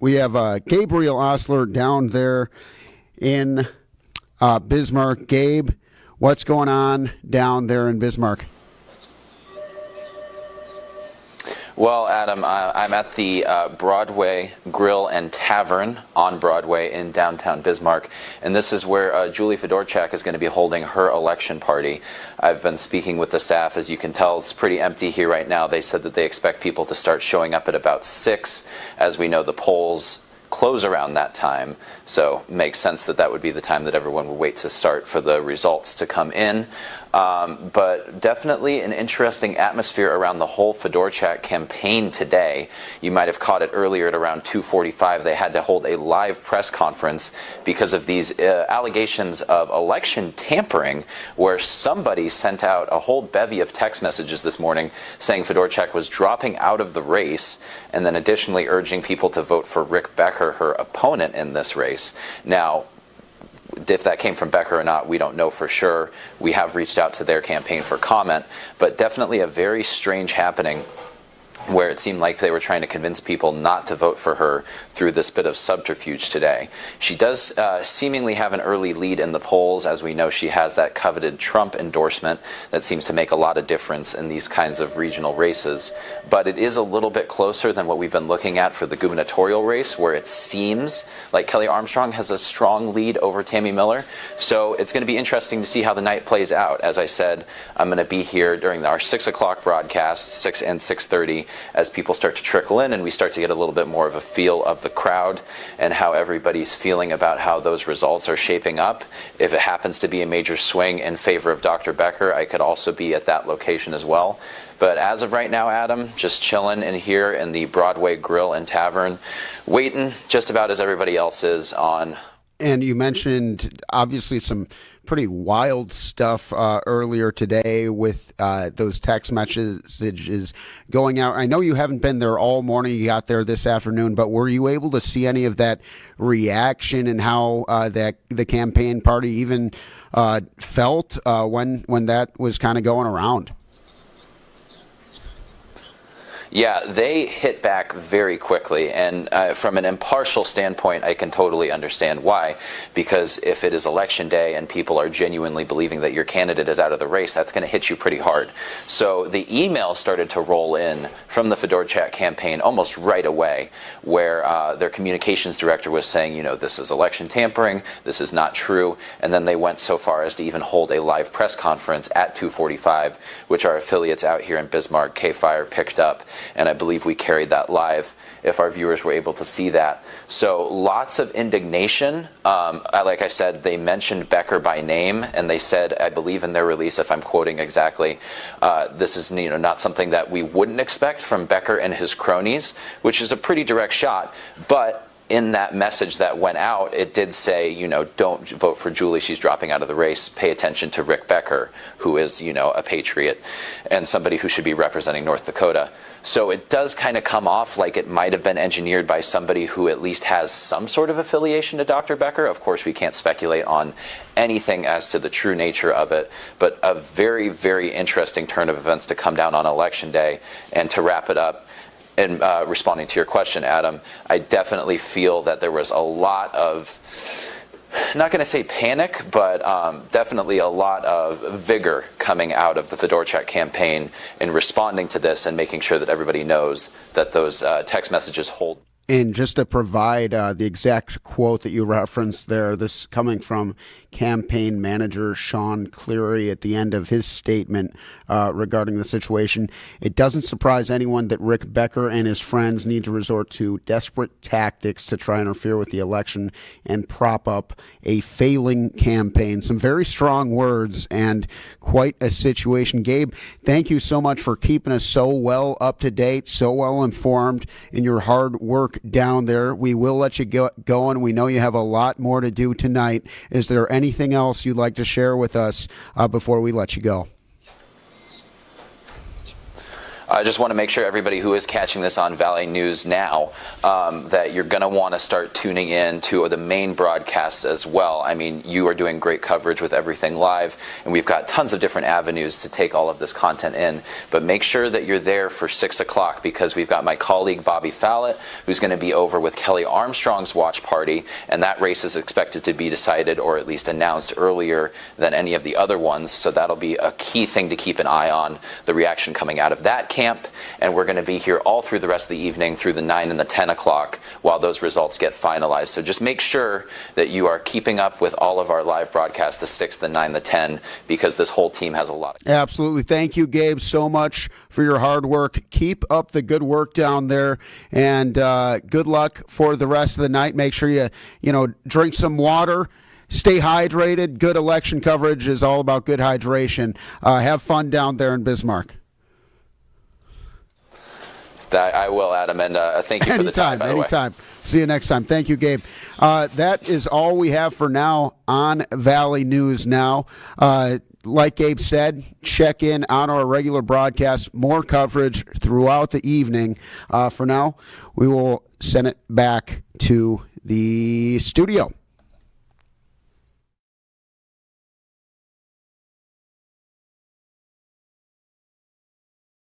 We have Gabriel Ostler down there in Bismarck. Gabe, what's going on down there in Bismarck? Well, Adam, I'm at the Broadway Grill and Tavern on Broadway in downtown Bismarck, and this is where Julie Fedorchak is going to be holding her election party. I've been speaking with the staff. As you can tell, it's pretty empty here right now. They said that they expect people to start showing up at about 6. As we know, the polls close around that time, so it makes sense that that would be the time that everyone would wait to start for the results to come in. But definitely an interesting atmosphere around the whole Fedorchak campaign today. You might have caught it earlier at around 2:45. They had to hold a live press conference because of these allegations of election tampering, where somebody sent out a whole bevy of text messages this morning saying Fedorchak was dropping out of the race, and then additionally urging people to vote for Rick Becker, her opponent in this race. Now, if that came from Becker or not, we don't know for sure. We have reached out to their campaign for comment, but definitely a very strange happening where it seemed like they were trying to convince people not to vote for her through this bit of subterfuge today. She does seemingly have an early lead in the polls. As we know, she has that coveted Trump endorsement that seems to make a lot of difference in these kinds of regional races. But it is a little bit closer than what we've been looking at for the gubernatorial race, where it seems like Kelly Armstrong has a strong lead over Tammy Miller. So it's going to be interesting to see how the night plays out. As I said, I'm going to be here during our 6 o'clock broadcast, 6 and 6:30, as people start to trickle in and we start to get a little bit more of a feel of the crowd and how everybody's feeling about how those results are shaping up. If it happens to be a major swing in favor of Dr. Becker, I could also be at that location as well. But as of right now, Adam, just chilling in here in the Broadway Grill and Tavern, waiting just about as everybody else is on. And you mentioned obviously some pretty wild stuff earlier today with those text messages going out. I know you haven't been there all morning. You got there this afternoon, but were you able to see any of that reaction and how that the campaign party even felt when that was kind of going around? Yeah, they hit back very quickly, and from an impartial standpoint, I can totally understand why. Because if it is election day and people are genuinely believing that your candidate is out of the race, that's going to hit you pretty hard. So the email started to roll in from the Fedorchak campaign almost right away, where their communications director was saying, you know, this is election tampering, this is not true, and then they went so far as to even hold a live press conference at 2:45, which our affiliates out here in Bismarck, K-Fire, picked up. And I believe we carried that live if our viewers were able to see that. So lots of indignation. Like I said, they mentioned Becker by name, and they said, I believe in their release, if I'm quoting exactly, this is not something that we wouldn't expect from Becker and his cronies, which is a pretty direct shot. But in that message that went out, it did say, don't vote for Julie, she's dropping out of the race. Pay attention to Rick Becker, who is, a patriot and somebody who should be representing North Dakota. So it does kind of come off like it might have been engineered by somebody who at least has some sort of affiliation to Dr. Becker. Of course, we can't speculate on anything as to the true nature of it, but a very, very interesting turn of events to come down on Election Day. And to wrap it up, and responding to your question, Adam, I definitely feel that there was a lot of, not going to say panic, but definitely a lot of vigor coming out of the Fedorchak campaign in responding to this and making sure that everybody knows that those text messages hold. And just to provide the exact quote that you referenced there, this coming from campaign manager Sean Cleary at the end of his statement regarding the situation. It doesn't surprise anyone that Rick Becker and his friends need to resort to desperate tactics to try and interfere with the election and prop up a failing campaign. Some very strong words and quite a situation. Gabe, thank you so much for keeping us so well up to date, so well informed in your hard work down there. We will let you go and we know you have a lot more to do tonight. Is there anything else you'd like to share with us before we let you go? I just want to make sure everybody who is catching this on Valley News Now that you're going to want to start tuning in to the main broadcasts as well. I mean, you are doing great coverage with Everything Live, and we've got tons of different avenues to take all of this content in. But make sure that you're there for 6 o'clock, because we've got my colleague Bobby Fallett, who's going to be over with Kelly Armstrong's watch party, and that race is expected to be decided or at least announced earlier than any of the other ones. So that'll be a key thing to keep an eye on, the reaction coming out of that camp. And we're going to be here all through the rest of the evening, through the 9 and the 10 o'clock, while those results get finalized. So just make sure that you are keeping up with all of our live broadcasts, the 6, the 9, the 10, because this whole team has a lot of... Absolutely. Thank you, Gabe, so much for your hard work. Keep up the good work down there, and good luck for the rest of the night. Make sure you drink some water. Stay hydrated. Good election coverage is all about good hydration. Have fun down there in Bismarck. That I will, Adam, and thank you for the time, by the way. Anytime. See you next time. Thank you, Gabe. That is all we have for now on Valley News Now. Like Gabe said, check in on our regular broadcast. More coverage throughout the evening. For now, we will send it back to the studio.